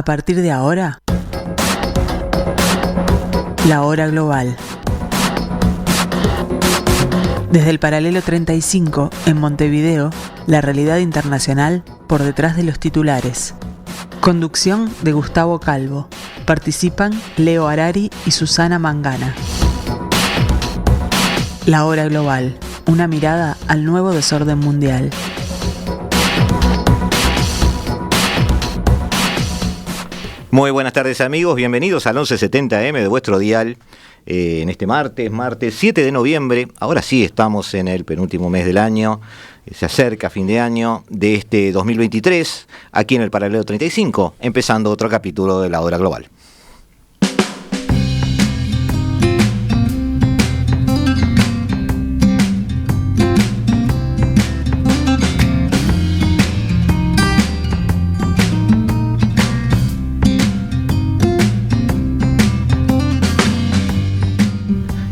A partir de ahora, la hora global. Desde el paralelo 35, en Montevideo, la realidad internacional por detrás de los titulares. Conducción de Gustavo Calvo. Participan Leo Harari y Susana Mangana. La hora global. Una mirada al nuevo desorden mundial. Muy buenas tardes, amigos, bienvenidos al 1170M de vuestro dial en este martes 7 de noviembre. Ahora sí estamos en el penúltimo mes del año, se acerca fin de año de este 2023, aquí en el paralelo 35, empezando otro capítulo de la hora global.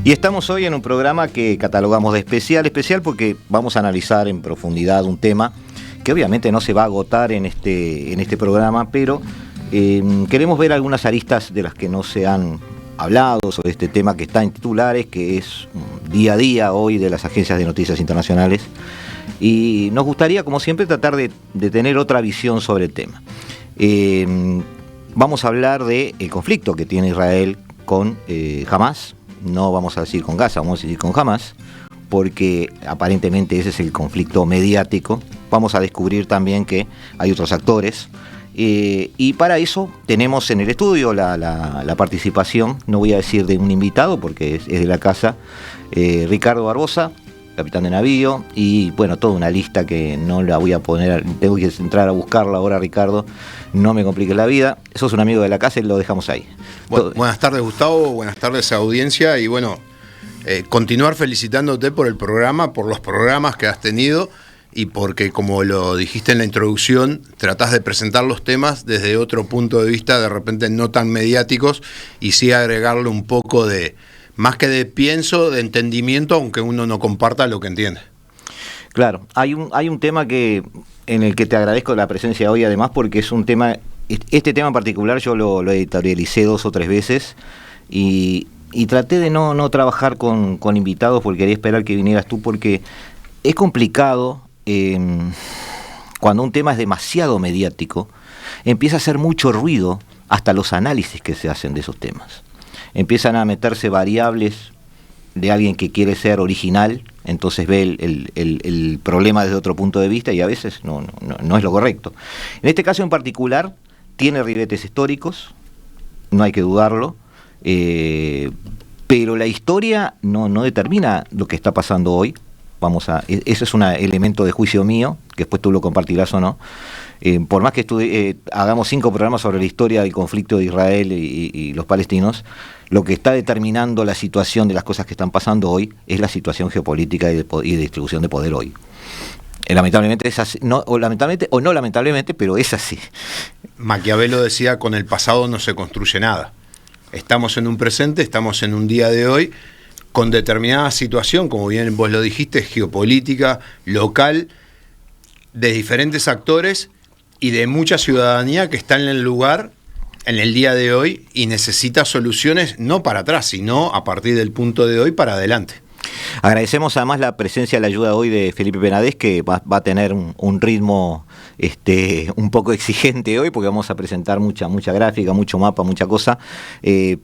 Y estamos hoy en un programa que catalogamos de especial porque vamos a analizar en profundidad un tema que obviamente no se va a agotar en este programa, pero queremos ver algunas aristas de las que no se han hablado sobre este tema que está en titulares, que es día a día hoy de las agencias de noticias internacionales, y nos gustaría, como siempre, tratar de tener otra visión sobre el tema. Vamos a hablar del conflicto que tiene Israel con Hamás. No vamos a decir con Gaza, vamos a decir con Hamás, porque aparentemente ese es el conflicto mediático. Vamos a descubrir también que hay otros actores, y para eso tenemos en el estudio la participación, no voy a decir de un invitado porque es de la casa, Ricardo Barbosa, capitán de navío, y bueno, toda una lista que no la voy a poner, tengo que entrar a buscarla ahora, Ricardo, no me compliques la vida. Sos un amigo de la casa y lo dejamos ahí. Buenas tardes, Gustavo, buenas tardes, audiencia, y bueno, continuar felicitándote por el programa, por los programas que has tenido, y porque, como lo dijiste en la introducción, tratás de presentar los temas desde otro punto de vista, de repente no tan mediáticos, y sí agregarle un poco de, más que de pienso, de entendimiento, aunque uno no comparta lo que entiende. Claro, hay un tema en el que te agradezco la presencia hoy, además, porque es un tema, este tema en particular yo lo editorialicé 2 o 3 veces, y traté de no trabajar con invitados porque quería esperar que vinieras tú, porque es complicado cuando un tema es demasiado mediático, empieza a hacer mucho ruido hasta los análisis que se hacen de esos temas. Empiezan a meterse variables de alguien que quiere ser original, entonces ve el problema desde otro punto de vista y a veces no es lo correcto. En este caso en particular tiene ribetes históricos, no hay que dudarlo, pero la historia no determina lo que está pasando hoy. Ese es un elemento de juicio mío, que después tú lo compartirás o no. Por más que hagamos 5 programas sobre la historia del conflicto de Israel y los palestinos, lo que está determinando la situación de las cosas que están pasando hoy es la situación geopolítica y de distribución de poder hoy. Lamentablemente es así, lamentablemente, pero es así. Maquiavelo decía, con el pasado no se construye nada. Estamos en un presente, estamos en un día de hoy, con determinada situación, como bien vos lo dijiste, geopolítica, local, de diferentes actores y de mucha ciudadanía que está en el lugar, en el día de hoy, y necesita soluciones no para atrás, sino a partir del punto de hoy para adelante. Agradecemos además la presencia y la ayuda hoy de Felipe Penades, que va a tener un ritmo un poco exigente hoy, porque vamos a presentar mucha gráfica, mucho mapa, mucha cosa.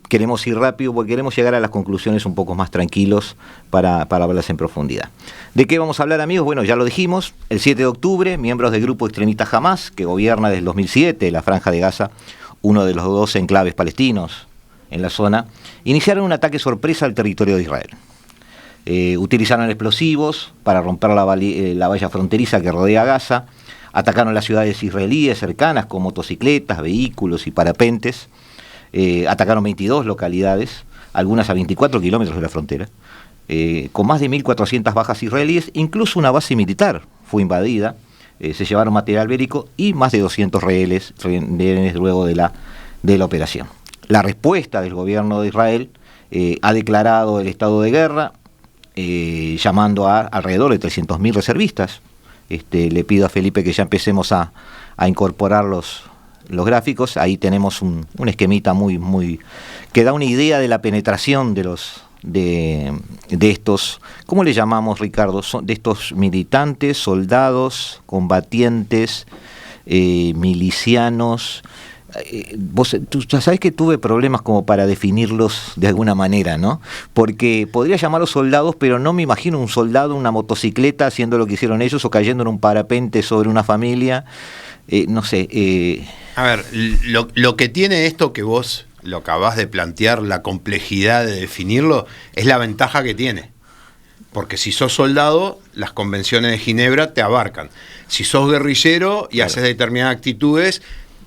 Queremos ir rápido porque queremos llegar a las conclusiones un poco más tranquilos para hablarlas en profundidad. ¿De qué vamos a hablar, amigos? Bueno, ya lo dijimos, el 7 de octubre, miembros del grupo extremista Hamás, que gobierna desde el 2007 la Franja de Gaza, uno de los 2 enclaves palestinos en la zona, iniciaron un ataque sorpresa al territorio de Israel. Utilizaron explosivos para romper la valla fronteriza que rodea Gaza, atacaron las ciudades israelíes cercanas con motocicletas, vehículos y parapentes, atacaron 22 localidades, algunas a 24 kilómetros de la frontera, con más de 1.400 bajas israelíes, incluso una base militar fue invadida, se llevaron material bélico y más de 200 rehenes luego de la operación. La respuesta del gobierno de Israel ha declarado el estado de guerra, llamando a alrededor de 300.000 reservistas. Le pido a Felipe que ya empecemos a incorporarlos los gráficos, ahí tenemos un esquemita muy que da una idea de la penetración de estos, ¿cómo le llamamos, Ricardo? De estos militantes, soldados, combatientes, milicianos. Tú ya sabes que tuve problemas como para definirlos de alguna manera, ¿no? Porque podría llamarlos soldados, pero no me imagino un soldado en una motocicleta haciendo lo que hicieron ellos o cayendo en un parapente sobre una familia. No sé. A ver, lo que tiene esto que vos lo acabás de plantear, la complejidad de definirlo, es la ventaja que tiene. Porque si sos soldado, las convenciones de Ginebra te abarcan. Si sos guerrillero y haces determinadas actitudes,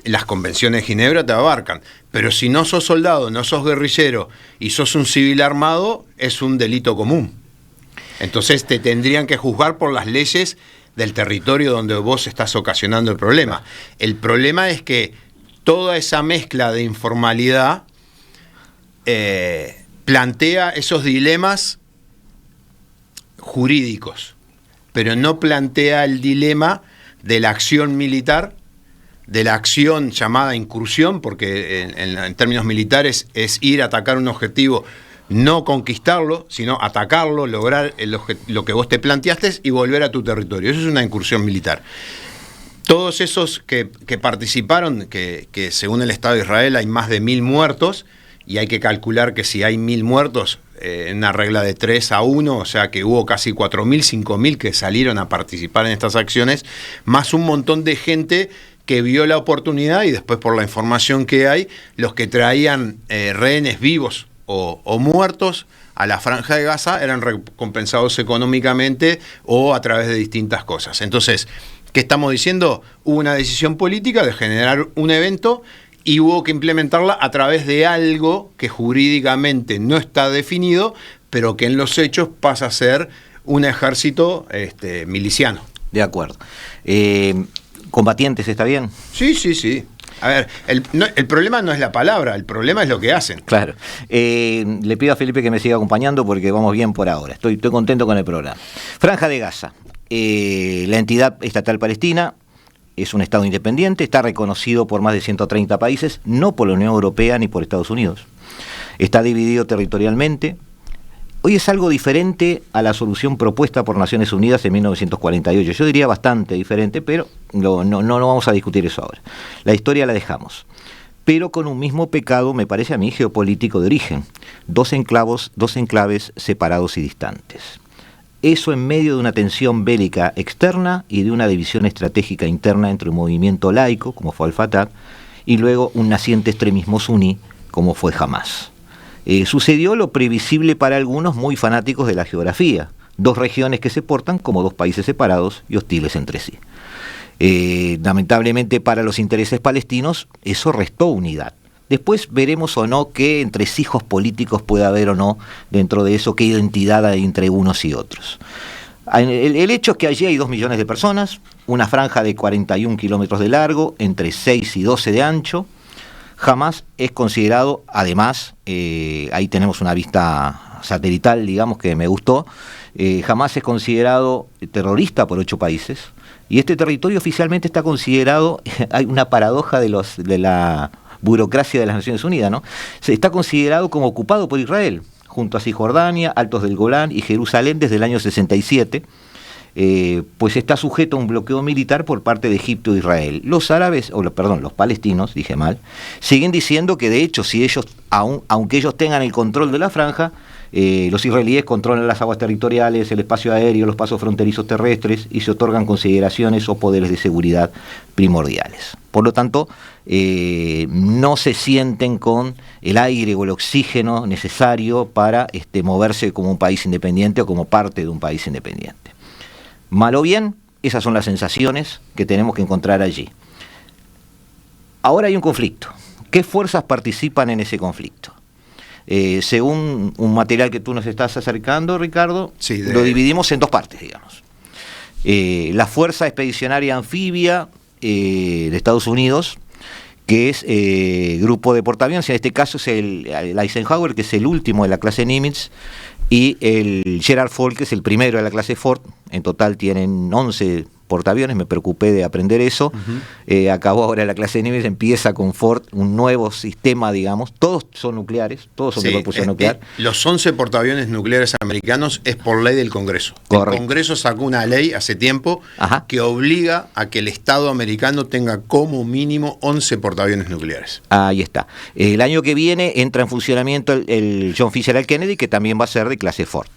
las convenciones de Ginebra te abarcan. Pero si no sos soldado, no sos guerrillero y sos un civil armado, es un delito común. Entonces te tendrían que juzgar por las leyes del territorio donde vos estás ocasionando el problema. El problema es que toda esa mezcla de informalidad plantea esos dilemas jurídicos, pero no plantea el dilema de la acción militar, de la acción llamada incursión, porque en términos militares es ir a atacar un objetivo, no conquistarlo, sino atacarlo, lograr lo que vos te planteaste y volver a tu territorio. Eso es una incursión militar. Todos esos que participaron, que según el Estado de Israel hay más de 1000 muertos, y hay que calcular que si hay 1000 muertos, en una regla de 3-1, o sea que hubo casi 4000, 5000 que salieron a participar en estas acciones, más un montón de gente que vio la oportunidad, y después por la información que hay, los que traían rehenes vivos o muertos a la Franja de Gaza eran recompensados económicamente o a través de distintas cosas. Entonces, ¿qué estamos diciendo? Hubo una decisión política de generar un evento y hubo que implementarla a través de algo que jurídicamente no está definido, pero que en los hechos pasa a ser un ejército miliciano. De acuerdo. ¿Combatientes está bien? Sí. A ver, el problema no es la palabra, el problema es lo que hacen. Claro. Le pido a Felipe que me siga acompañando porque vamos bien por ahora. Estoy contento con el programa. Franja de Gaza. La entidad estatal palestina es un Estado independiente, está reconocido por más de 130 países, no por la Unión Europea ni por Estados Unidos. Está dividido territorialmente. Hoy es algo diferente a la solución propuesta por Naciones Unidas en 1948. Yo diría bastante diferente, pero no vamos a discutir eso ahora. La historia la dejamos. Pero con un mismo pecado, me parece a mí, geopolítico de origen. Dos enclaves separados y distantes. Eso en medio de una tensión bélica externa y de una división estratégica interna entre un movimiento laico, como fue Al-Fatah, y luego un naciente extremismo suní, como fue Hamás. Sucedió lo previsible para algunos muy fanáticos de la geografía, dos regiones que se portan como dos países separados y hostiles entre sí. Lamentablemente para los intereses palestinos eso restó unidad. Después veremos o no qué entresijos políticos puede haber o no dentro de eso, qué identidad hay entre unos y otros. El hecho es que allí hay 2 millones de personas, una franja de 41 kilómetros de largo, entre 6 y 12 de ancho. Hamás es considerado, además, ahí tenemos una vista satelital, digamos, que me gustó. Hamás es considerado terrorista por 8 países, y este territorio oficialmente está considerado, hay una paradoja de la burocracia de las Naciones Unidas, ¿no? Está considerado como ocupado por Israel, junto a Cisjordania, Altos del Golán y Jerusalén desde el año 67, pues está sujeto a un bloqueo militar por parte de Egipto e Israel. Los palestinos, dije mal, siguen diciendo que de hecho, si ellos, aunque ellos tengan el control de la franja, los israelíes controlan las aguas territoriales, el espacio aéreo, los pasos fronterizos terrestres y se otorgan consideraciones o poderes de seguridad primordiales. Por lo tanto, no se sienten con el aire o el oxígeno necesario para moverse como un país independiente o como parte de un país independiente. Mal o bien, esas son las sensaciones que tenemos que encontrar allí. Ahora hay un conflicto. ¿Qué fuerzas participan en ese conflicto? Según un material que tú nos estás acercando, Ricardo, sí, lo dividimos en 2 partes, digamos. La Fuerza Expedicionaria Anfibia de Estados Unidos, que es grupo de portaaviones, en este caso es el Eisenhower, que es el último de la clase Nimitz, y el Gerald Ford, que es el primero de la clase Ford. En total tienen 11 portaaviones, me preocupé de aprender eso. Acabó ahora la clase de niveles, empieza con Ford, un nuevo sistema, digamos. Todos son nucleares, todos son de propulsión nuclear. Los 11 portaaviones nucleares americanos es por ley del Congreso. Correcto. El Congreso sacó una ley hace tiempo que obliga a que el Estado americano tenga como mínimo 11 portaaviones nucleares. Ahí está. El año que viene entra en funcionamiento el John Fitzgerald Kennedy, que también va a ser de clase Ford.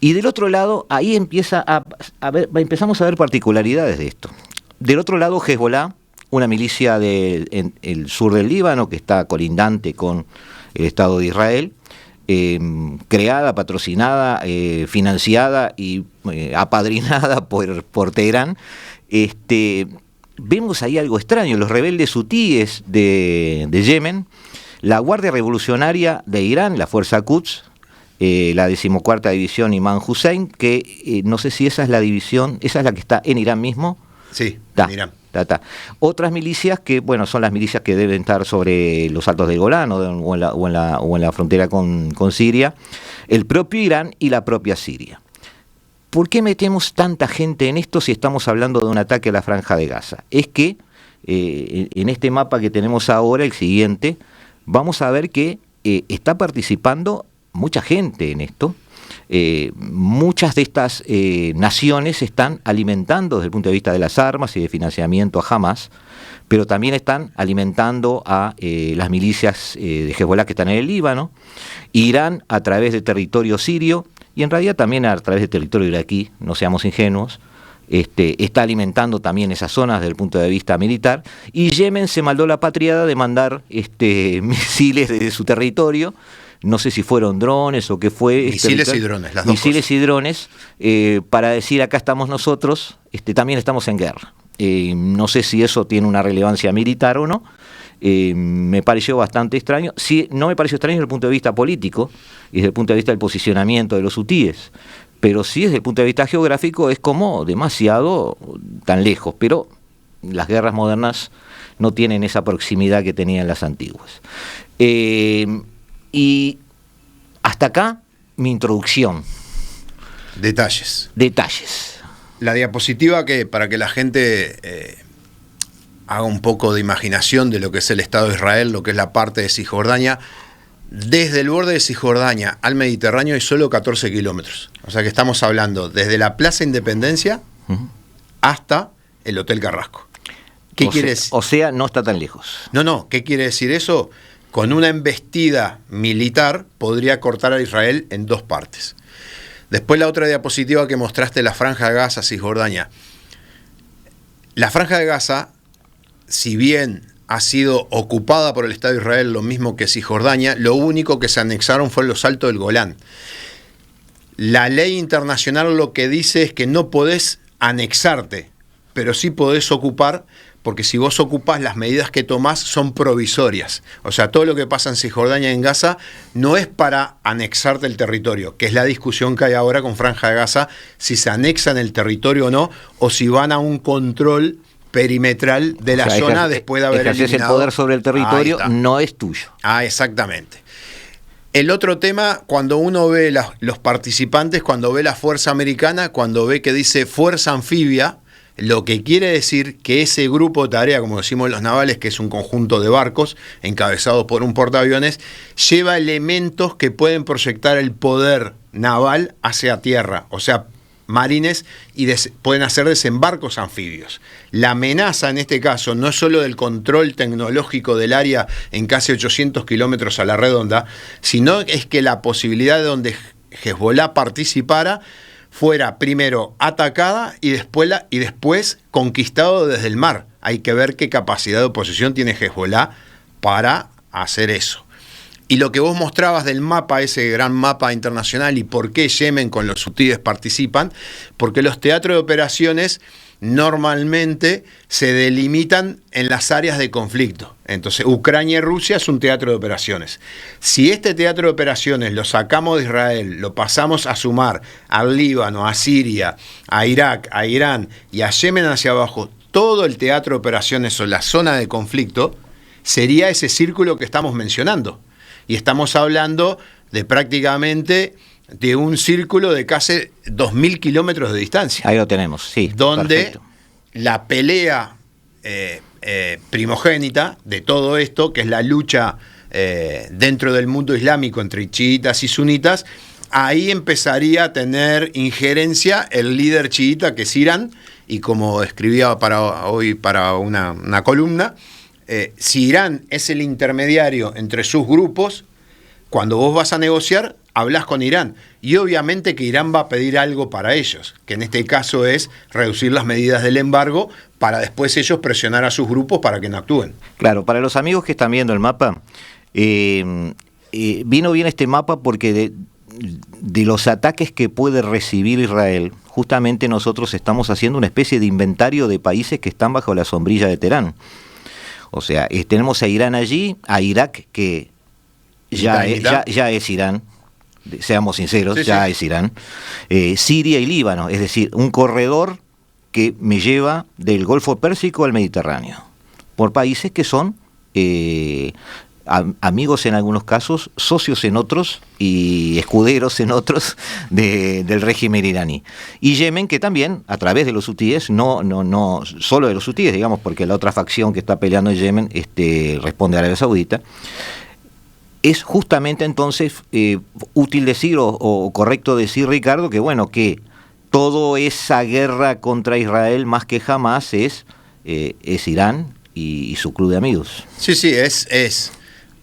Y del otro lado, ahí empezamos a ver particularidades de esto. Del otro lado, Hezbollah, una milicia en el sur del Líbano, que está colindante con el Estado de Israel, creada, patrocinada, financiada y apadrinada por Teherán. Vemos ahí algo extraño, los rebeldes hutíes de Yemen, la Guardia Revolucionaria de Irán, la Fuerza Quds, la 14ª División Imam Hussein, que no sé si esa es la división, esa es la que está en Irán mismo. Sí, en Irán. Otras milicias que, bueno, son las milicias que deben estar sobre los altos del Golán o en la frontera con Siria, el propio Irán y la propia Siria. ¿Por qué metemos tanta gente en esto si estamos hablando de un ataque a la Franja de Gaza? Es que en este mapa que tenemos ahora, el siguiente, vamos a ver que está participando mucha gente en esto. Muchas de estas naciones están alimentando desde el punto de vista de las armas y de financiamiento a Hamas, pero también están alimentando a las milicias de Hezbollah que están en el Líbano, Irán a través de territorio sirio y en realidad también a través de territorio iraquí, no seamos ingenuos. Está alimentando también esas zonas desde el punto de vista militar, y Yemen se mandó la patriada de mandar misiles desde su territorio. No sé si fueron drones o qué fue. Misiles y drones, las dos misiles cosas. Y drones, para decir acá estamos nosotros, también estamos en guerra. No sé si eso tiene una relevancia militar o no. Me pareció bastante extraño. Sí, no me pareció extraño desde el punto de vista político y desde el punto de vista del posicionamiento de los hutíes. Pero sí desde el punto de vista geográfico es como demasiado tan lejos. Pero las guerras modernas no tienen esa proximidad que tenían las antiguas. Y hasta acá mi introducción. Detalles. La diapositiva para que la gente haga un poco de imaginación de lo que es el Estado de Israel, lo que es la parte de Cisjordania. Desde el borde de Cisjordania al Mediterráneo hay solo 14 kilómetros. O sea que estamos hablando desde la Plaza Independencia hasta el Hotel Carrasco. ¿Qué quiere decir? O sea, no está tan lejos. No. ¿Qué quiere decir eso? Con una embestida militar podría cortar a Israel en dos partes. Después la otra diapositiva que mostraste, la Franja de Gaza, Cisjordania. La Franja de Gaza, si bien ha sido ocupada por el Estado de Israel, lo mismo que Cisjordania, lo único que se anexaron fue los Altos del Golán. La ley internacional lo que dice es que no podés anexarte, pero sí podés ocupar, porque si vos ocupás, las medidas que tomás son provisorias. O sea, todo lo que pasa en Cisjordania y en Gaza no es para anexarte el territorio, que es la discusión que hay ahora con Franja de Gaza, si se anexan el territorio o no, o si van a un control perimetral de la zona después de haber eliminado. El poder sobre el territorio no es tuyo. Exactamente. El otro tema, cuando uno ve los participantes, cuando ve la fuerza americana, cuando ve que dice fuerza anfibia, lo que quiere decir que ese grupo de tarea, como decimos los navales, que es un conjunto de barcos encabezados por un portaaviones, lleva elementos que pueden proyectar el poder naval hacia tierra, o sea, marines, y pueden hacer desembarcos anfibios. La amenaza en este caso no es solo del control tecnológico del área en casi 800 kilómetros a la redonda, sino es que la posibilidad de donde Hezbollah participara fuera primero atacada y después conquistado desde el mar. Hay que ver qué capacidad de oposición tiene Hezbollah para hacer eso. Y lo que vos mostrabas del mapa, ese gran mapa internacional, y por qué Yemen con los hutíes participan, porque los teatros de operaciones normalmente se delimitan en las áreas de conflicto. Entonces, Ucrania y Rusia es un teatro de operaciones. Si este teatro de operaciones lo sacamos de Israel, lo pasamos a sumar al Líbano, a Siria, a Irak, a Irán y a Yemen hacia abajo, todo el teatro de operaciones o la zona de conflicto, sería ese círculo que estamos mencionando. Y estamos hablando de prácticamente de un círculo de casi 2.000 kilómetros de distancia. Ahí lo tenemos, sí. Donde perfecto. la pelea primogénita de todo esto, que es la lucha dentro del mundo islámico entre chiitas y sunitas, ahí empezaría a tener injerencia el líder chiita, que es Irán, y como escribía hoy para una columna, si Irán es el intermediario entre sus grupos, cuando vos vas a negociar, hablas con Irán. Y obviamente que Irán va a pedir algo para ellos, que en este caso es reducir las medidas del embargo para después ellos presionar a sus grupos para que no actúen. Claro, para los amigos que están viendo el mapa, vino bien este mapa porque de los ataques que puede recibir Israel, justamente nosotros estamos haciendo una especie de inventario de países que están bajo la sombrilla de Teherán. O sea, tenemos a Irán allí, a Irak, que ya es Irán, seamos sinceros, es Irán, Siria y Líbano, es decir, un corredor que me lleva del Golfo Pérsico al Mediterráneo, por países que son amigos en algunos casos, socios en otros y escuderos en otros del régimen iraní. Y Yemen, que también, a través de los hutíes, no solo de los hutíes, digamos, porque la otra facción que está peleando en Yemen responde a Arabia Saudita. Es justamente entonces útil decir o correcto decir, Ricardo, que bueno, que toda esa guerra contra Israel más que jamás es Irán y su club de amigos. Sí, es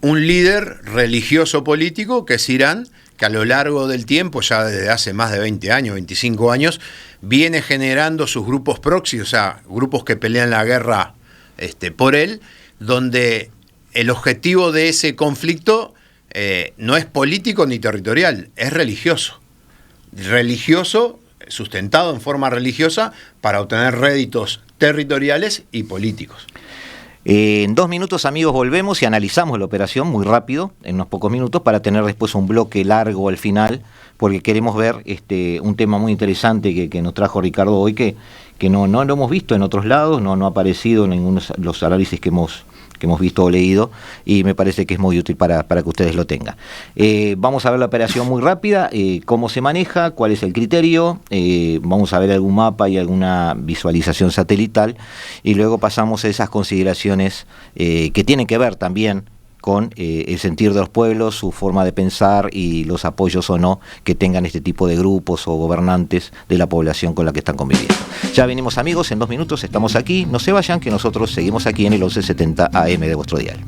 un líder religioso político que es Irán, que a lo largo del tiempo, ya desde hace más de 20 años, 25 años, viene generando sus grupos proxy, o sea, grupos que pelean la guerra por él, donde el objetivo de ese conflicto no es político ni territorial, es religioso. Religioso, sustentado en forma religiosa, para obtener réditos territoriales y políticos. En 2 minutos, amigos, volvemos y analizamos la operación muy rápido, en unos pocos minutos, para tener después un bloque largo al final, porque queremos ver un tema muy interesante que nos trajo Ricardo hoy, que no lo hemos visto en otros lados, no ha aparecido en ninguno de los análisis que hemos visto o leído, y me parece que es muy útil para que ustedes lo tengan. Vamos a ver la operación muy rápida, cómo se maneja, cuál es el criterio, vamos a ver algún mapa y alguna visualización satelital, y luego pasamos a esas consideraciones que tienen que ver también con el sentir de los pueblos, su forma de pensar y los apoyos o no que tengan este tipo de grupos o gobernantes de la población con la que están conviviendo. Ya venimos, amigos, en 2 minutos estamos aquí, no se vayan, que nosotros seguimos aquí en el 1170 AM de vuestro dial.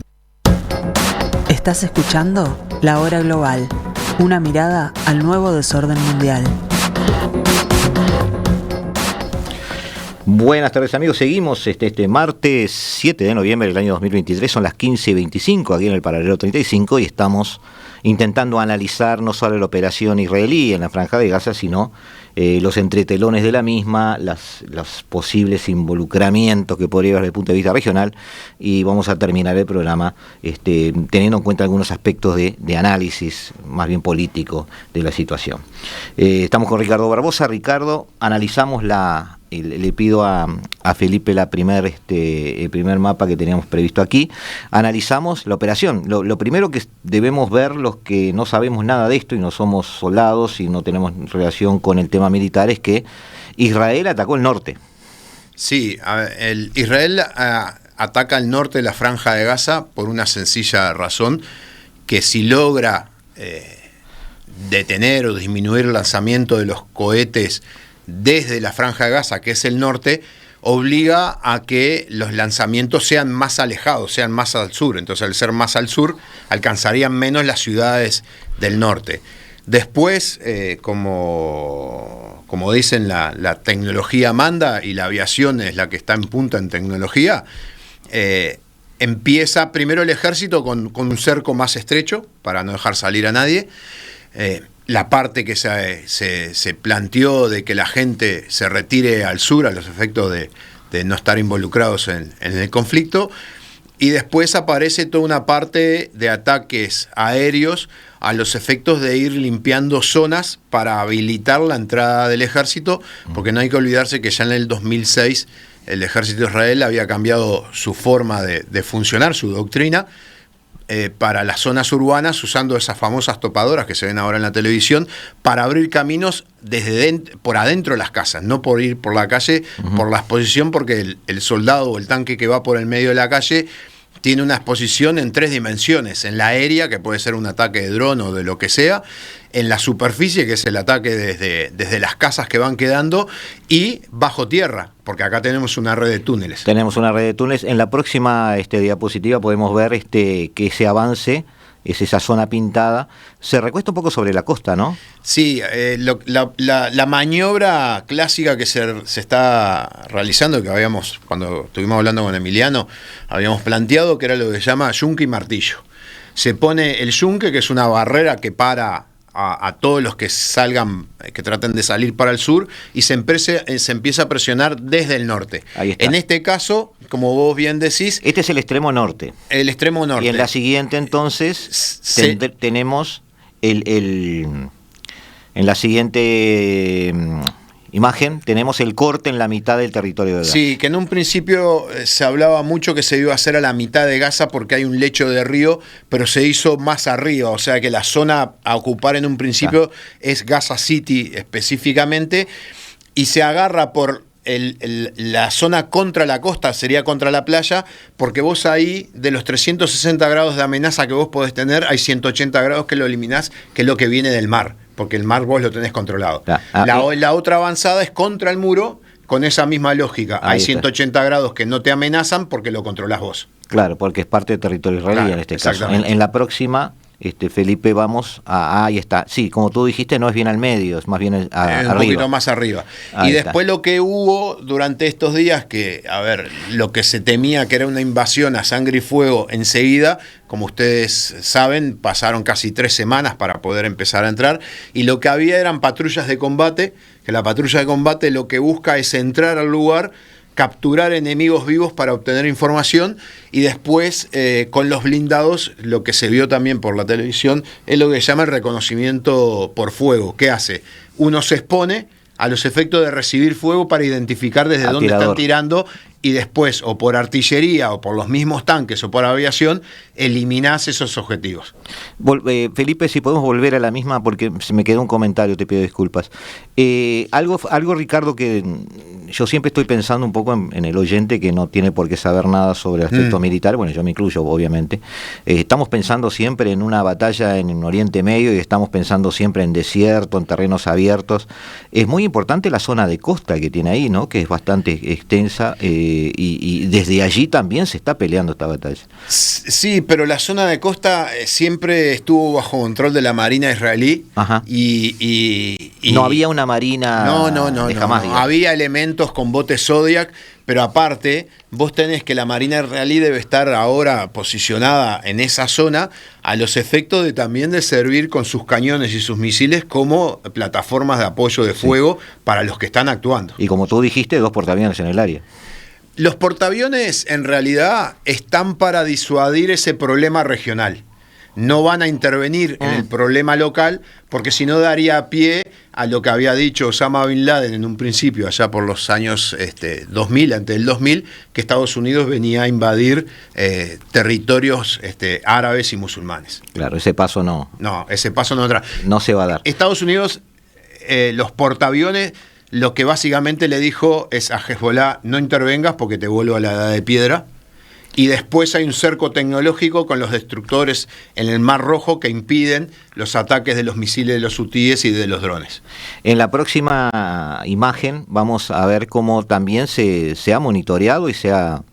Estás escuchando La Hora Global, una mirada al nuevo desorden mundial. Buenas tardes, amigos, seguimos este martes 7 de noviembre del año 2023, son las 15:25 aquí en el paralelo 35 y estamos intentando analizar no solo la operación israelí en la Franja de Gaza, sino los entretelones de la misma, los posibles involucramientos que podría haber desde el punto de vista regional, y vamos a terminar el programa teniendo en cuenta algunos aspectos de análisis más bien político de la situación. Estamos con Ricardo Barbosa. Ricardo, analizamos le pido a Felipe el primer mapa que teníamos previsto aquí. Analizamos la operación. Lo primero que debemos ver, los que no sabemos nada de esto y no somos soldados y no tenemos relación con el tema militar, es que Israel atacó el norte. Sí, Israel ataca el norte de la Franja de Gaza por una sencilla razón, que si logra detener o disminuir el lanzamiento de los cohetes desde la Franja de Gaza, que es el norte, obliga a que los lanzamientos sean más alejados, sean más al sur. Entonces, al ser más al sur, alcanzarían menos las ciudades del norte. Después, como dicen, la tecnología manda y la aviación es la que está en punta en tecnología, empieza primero el ejército con un cerco más estrecho para no dejar salir a nadie. La parte que se planteó de que la gente se retire al sur a los efectos de no estar involucrados en el conflicto, y después aparece toda una parte de ataques aéreos a los efectos de ir limpiando zonas para habilitar la entrada del ejército, porque no hay que olvidarse que ya en el 2006 el ejército de Israel había cambiado su forma de funcionar, su doctrina, para las zonas urbanas usando esas famosas topadoras que se ven ahora en la televisión para abrir caminos por adentro de las casas, no por ir por la calle, por la exposición, porque el soldado o el tanque que va por el medio de la calle tiene una exposición en 3 dimensiones, en la aérea, que puede ser un ataque de dron o de lo que sea, en la superficie, que es el ataque desde las casas que van quedando, y bajo tierra, porque acá tenemos una red de túneles. Tenemos una red de túneles. En la próxima diapositiva podemos ver que ese avance es esa zona pintada, se recuesta un poco sobre la costa, ¿no? Sí, la maniobra clásica que se está realizando, que cuando estuvimos hablando con Emiliano, habíamos planteado que era lo que se llama yunque y martillo. Se pone el yunque, que es una barrera que para a todos los que salgan, que traten de salir para el sur, y se empieza a presionar desde el norte. Ahí está. En este caso, como vos bien decís... Este es el extremo norte. El extremo norte. Y en la siguiente, entonces, tenemos en la siguiente imagen, tenemos el corte en la mitad del territorio de Gaza. Sí, que en un principio se hablaba mucho que se iba a hacer a la mitad de Gaza porque hay un lecho de río, pero se hizo más arriba, o sea que la zona a ocupar en un principio es Gaza City específicamente, y se agarra por la zona contra la costa, sería contra la playa, porque vos ahí, de los 360 grados de amenaza que vos podés tener, hay 180 grados que lo eliminás, que es lo que viene del mar, porque el mar vos lo tenés controlado. La otra avanzada es contra el muro, con esa misma lógica. Hay 180 grados que no te amenazan porque lo controlás vos. Claro, porque es parte del territorio israelí en este caso. En la próxima... Felipe, vamos ahí está. Sí, como tú dijiste, no es bien al medio, es más bien arriba. Un poquito más arriba. Ahí y después está. Lo que hubo durante estos días, que, a ver, lo que se temía que era una invasión a sangre y fuego enseguida, como ustedes saben, pasaron casi 3 semanas para poder empezar a entrar, y lo que había eran patrullas de combate, que la patrulla de combate lo que busca es entrar al lugar, capturar enemigos vivos para obtener información, y después con los blindados, lo que se vio también por la televisión, es lo que se llama el reconocimiento por fuego. ¿Qué hace? Uno se expone a los efectos de recibir fuego para identificar desde dónde están tirando, y después, o por artillería, o por los mismos tanques, o por aviación, eliminás esos objetivos. Felipe, si podemos volver a la misma, porque se me quedó un comentario, te pido disculpas. Algo, Ricardo, que yo siempre estoy pensando un poco en el oyente que no tiene por qué saber nada sobre el aspecto militar, bueno, yo me incluyo, obviamente. Estamos pensando siempre en una batalla en Oriente Medio, y estamos pensando siempre en desierto, en terrenos abiertos. Es muy importante la zona de costa que tiene ahí, ¿no? Que es bastante extensa, y desde allí también se está peleando esta batalla. Sí, pero la zona de costa siempre estuvo bajo control de la Marina israelí. Ajá. Y no había una marina de Hamas, no. Había elementos con botes Zodiac, pero aparte vos tenés que la Marina israelí debe estar ahora posicionada en esa zona a los efectos también de servir con sus cañones y sus misiles como plataformas de apoyo de fuego para los que están actuando. Y como tú dijiste, 2 portaaviones en el área. Los portaaviones en realidad están para disuadir ese problema regional. No van a intervenir en el problema local, porque si no daría pie a lo que había dicho Osama Bin Laden en un principio, allá por los años 2000, antes del 2000, que Estados Unidos venía a invadir territorios árabes y musulmanes. Claro, ese paso no. No, ese paso no se va a dar. Estados Unidos, los portaaviones, lo que básicamente le dijo es a Hezbollah: no intervengas porque te vuelvo a la edad de piedra. Y después hay un cerco tecnológico con los destructores en el Mar Rojo que impiden los ataques de los misiles de los hutíes y de los drones. En la próxima imagen vamos a ver cómo también se ha monitoreado y se ha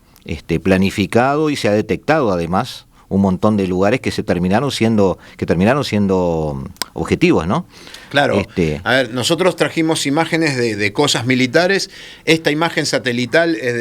planificado y se ha detectado además un montón de lugares que terminaron siendo objetivos, ¿no? Claro. A ver, nosotros trajimos imágenes de cosas militares. Esta imagen satelital es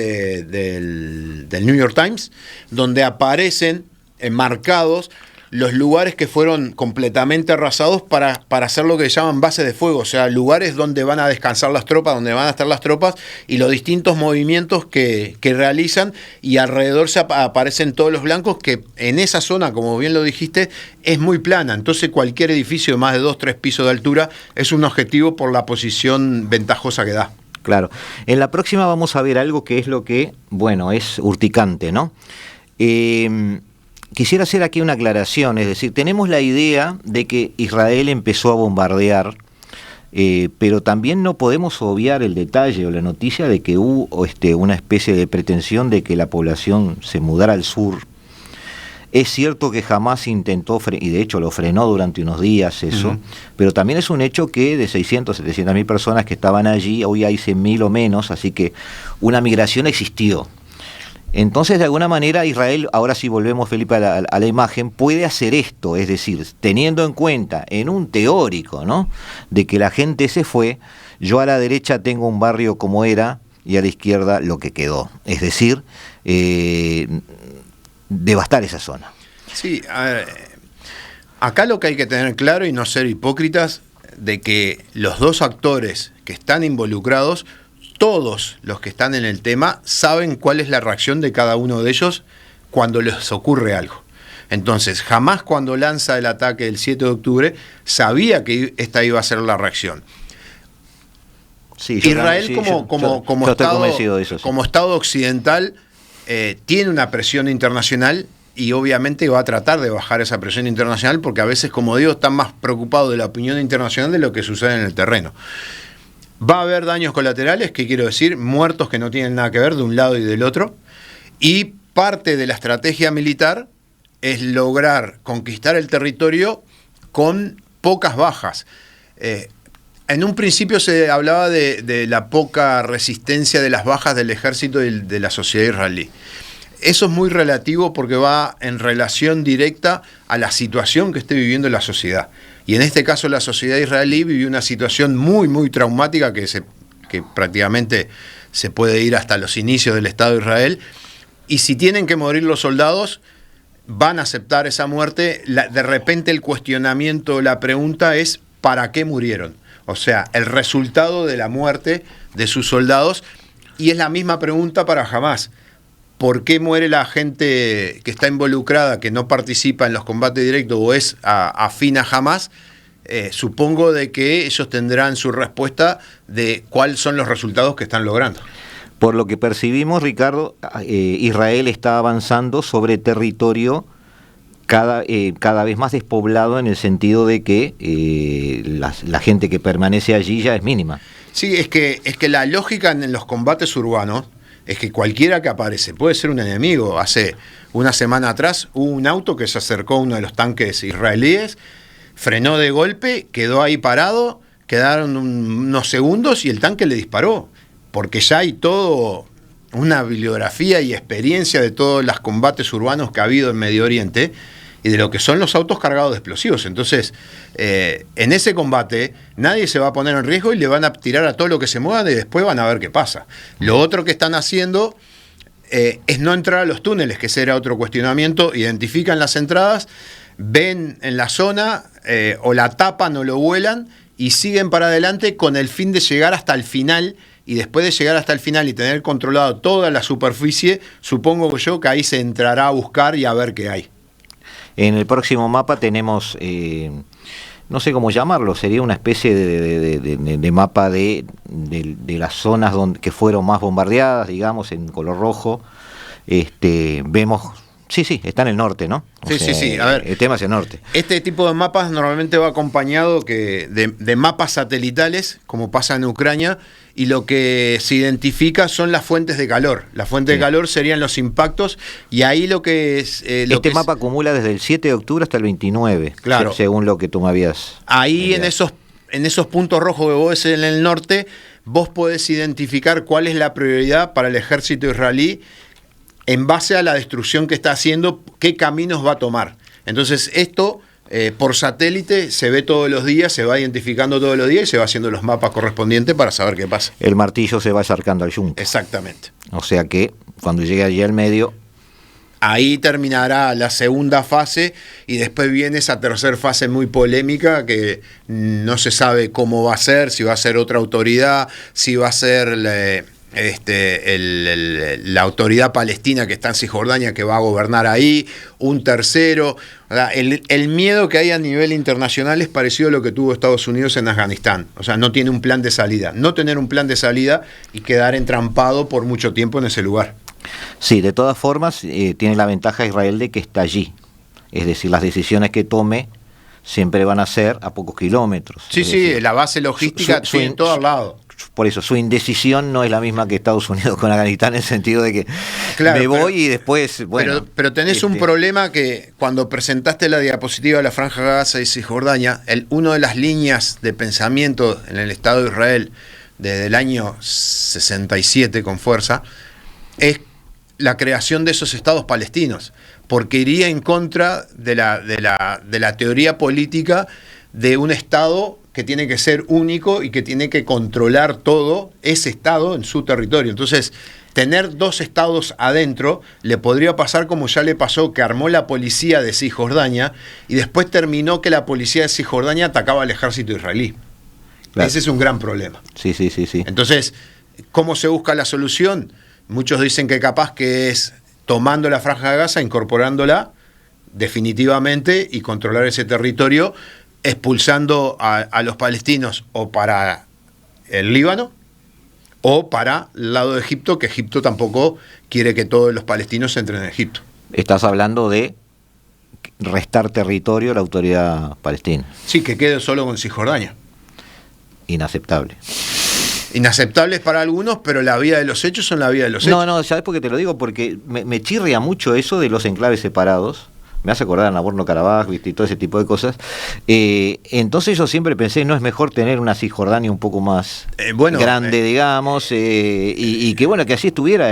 del New York Times, donde aparecen marcados los lugares que fueron completamente arrasados para hacer lo que llaman bases de fuego, o sea, lugares donde van a descansar las tropas, donde van a estar las tropas, y los distintos movimientos que realizan, y alrededor aparecen todos los blancos, que en esa zona, como bien lo dijiste, es muy plana, entonces cualquier edificio de más de 2-3 pisos de altura es un objetivo por la posición ventajosa que da. Claro. En la próxima vamos a ver algo que es lo que, bueno, es urticante, ¿no? quisiera hacer aquí una aclaración, es decir, tenemos la idea de que Israel empezó a bombardear, pero también no podemos obviar el detalle o la noticia de que hubo una especie de pretensión de que la población se mudara al sur. Es cierto que jamás intentó, y de hecho lo frenó durante unos días eso, pero también es un hecho que de 600, 700 mil personas que estaban allí, hoy hay 100.000 o menos, así que una migración existió. Entonces, de alguna manera, Israel, ahora sí volvemos, Felipe, a la imagen, puede hacer esto, es decir, teniendo en cuenta, en un teórico, ¿no?, de que la gente se fue, yo a la derecha tengo un barrio como era y a la izquierda lo que quedó. Es decir, devastar esa zona. Sí, a ver, acá lo que hay que tener claro y no ser hipócritas, de que los dos actores que están involucrados, todos los que están en el tema, saben cuál es la reacción de cada uno de ellos cuando les ocurre algo. Entonces, jamás cuando lanza el ataque el 7 de octubre, sabía que esta iba a ser la reacción. Sí, Israel sí, como Estado occidental tiene una presión internacional y obviamente va a tratar de bajar esa presión internacional porque a veces, como digo, están más preocupados de la opinión internacional de lo que sucede en el terreno. Va a haber daños colaterales, ¿qué quiero decir? Muertos que no tienen nada que ver de un lado y del otro. Y parte de la estrategia militar es lograr conquistar el territorio con pocas bajas. En un principio se hablaba de la poca resistencia de las bajas del ejército y de la sociedad israelí. Eso es muy relativo porque va en relación directa a la situación que esté viviendo la sociedad. Y en este caso la sociedad israelí vivió una situación muy, muy traumática que prácticamente se puede ir hasta los inicios del Estado de Israel. Y si tienen que morir los soldados, van a aceptar esa muerte. De repente el cuestionamiento, la pregunta es ¿para qué murieron? O sea, el resultado de la muerte de sus soldados. Y es la misma pregunta para Hamás. ¿Por qué muere la gente que está involucrada, que no participa en los combates directos o es afín a Hamás? Supongo de que ellos tendrán su respuesta de cuáles son los resultados que están logrando. Por lo que percibimos, Ricardo, Israel está avanzando sobre territorio cada vez más despoblado en el sentido de que la gente que permanece allí ya es mínima. Sí, es que la lógica en los combates urbanos es que cualquiera que aparece puede ser un enemigo. Hace una semana atrás hubo un auto que se acercó a uno de los tanques israelíes, frenó de golpe, quedó ahí parado, quedaron unos segundos y el tanque le disparó, porque ya hay todo una bibliografía y experiencia de todos los combates urbanos que ha habido en Medio Oriente y de lo que son los autos cargados de explosivos. Entonces, en ese combate nadie se va a poner en riesgo y le van a tirar a todo lo que se mueva y después van a ver qué pasa. Lo otro que están haciendo es no entrar a los túneles, que ese era otro cuestionamiento. Identifican las entradas, ven en la zona, o la tapan o lo vuelan y siguen para adelante con el fin de llegar hasta el final. Y después de llegar hasta el final y tener controlado toda la superficie, supongo yo que ahí se entrará a buscar y a ver qué hay. En el próximo mapa tenemos, no sé cómo llamarlo, sería una especie de mapa de las zonas que fueron más bombardeadas, digamos, en color rojo. Vemos, sí, está en el norte, ¿no? Sí. A ver, el tema es el norte. Este tipo de mapas normalmente va acompañado de mapas satelitales, como pasa en Ucrania, y lo que se identifica son las fuentes de calor. Las fuentes de calor serían los impactos, y ahí lo que es... mapa acumula desde el 7 de octubre hasta el 29, claro, según lo que tú me habías... Ahí en esos puntos rojos que vos ves en el norte, vos podés identificar cuál es la prioridad para el ejército israelí en base a la destrucción que está haciendo, qué caminos va a tomar. Entonces esto... por satélite se ve todos los días, se va identificando todos los días y se va haciendo los mapas correspondientes para saber qué pasa. El martillo se va acercando al yunque. Exactamente. O sea que cuando llegue allí al medio... Ahí terminará la segunda fase y después viene esa tercera fase muy polémica que no se sabe cómo va a ser, si va a ser otra autoridad, si va a ser la autoridad palestina que está en Cisjordania que va a gobernar ahí, un tercero. El miedo que hay a nivel internacional es parecido a lo que tuvo Estados Unidos en Afganistán. O sea, no tiene un plan de salida. No tener un plan de salida y quedar entrampado por mucho tiempo en ese lugar. Sí, de todas formas, tiene la ventaja Israel de que está allí. Es decir, las decisiones que tome siempre van a ser a pocos kilómetros. Sí, es sí, decir, la base logística en todo al lado. Por eso, su indecisión no es la misma que Estados Unidos con Afganistán, en el sentido de que me voy y después, bueno... Pero tenés un problema que cuando presentaste la diapositiva de la Franja de Gaza y Cisjordania, una de las líneas de pensamiento en el Estado de Israel desde el año 67 con fuerza, es la creación de esos estados palestinos, porque iría en contra de la teoría política de un Estado que tiene que ser único y que tiene que controlar todo ese Estado en su territorio. Entonces, tener dos estados adentro le podría pasar como ya le pasó, que armó la policía de Cisjordania y después terminó que la policía de Cisjordania atacaba al ejército israelí. Claro. Ese es un gran problema. Sí. Entonces, ¿cómo se busca la solución? Muchos dicen que capaz que es tomando la Franja de Gaza, incorporándola definitivamente y controlar ese territorio, expulsando a los palestinos o para el Líbano o para el lado de Egipto, que Egipto tampoco quiere que todos los palestinos entren en Egipto. Estás hablando de restar territorio a la autoridad palestina. Sí, que quede solo con Cisjordania. Inaceptable. Inaceptables para algunos, pero la vía de los hechos son la vía de los hechos. No, ¿sabes por qué te lo digo? Porque me chirria mucho eso de los enclaves separados. Me hace acordar a Nagorno-Karabaj, ¿viste? Y todo ese tipo de cosas. Entonces yo siempre pensé, ¿no es mejor tener una Cisjordania un poco más grande, digamos? Y que bueno, que así estuviera